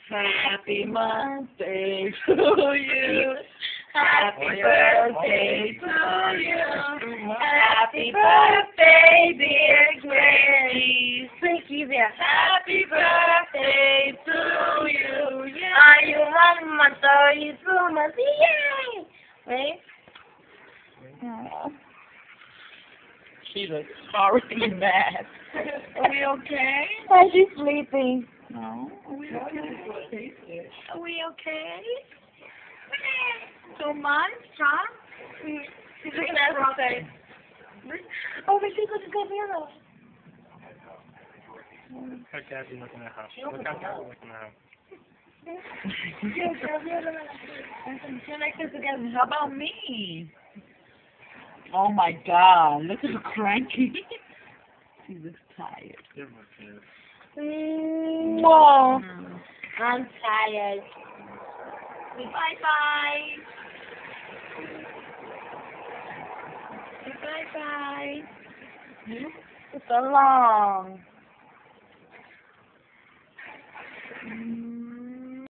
Happy birthday to you. Happy birthday to you. Happy birthday, dear Grace. Thank you, dear. Happy birthday to you. Are you one month you 2 months? Yay! Wait. Aww. She looks horribly mad. Are we okay? Why is she sleeping? No. Are we okay? Are we okay? 2 months, huh? She's looking at her face. Oh, but she's looking good mirror. Her dad's looking at her. Look at her looking at her. She like this again. How about me? Oh my God! Look at her cranky. She looks tired. Whoa. I'm tired. Bye-bye. Bye-bye. It's so long.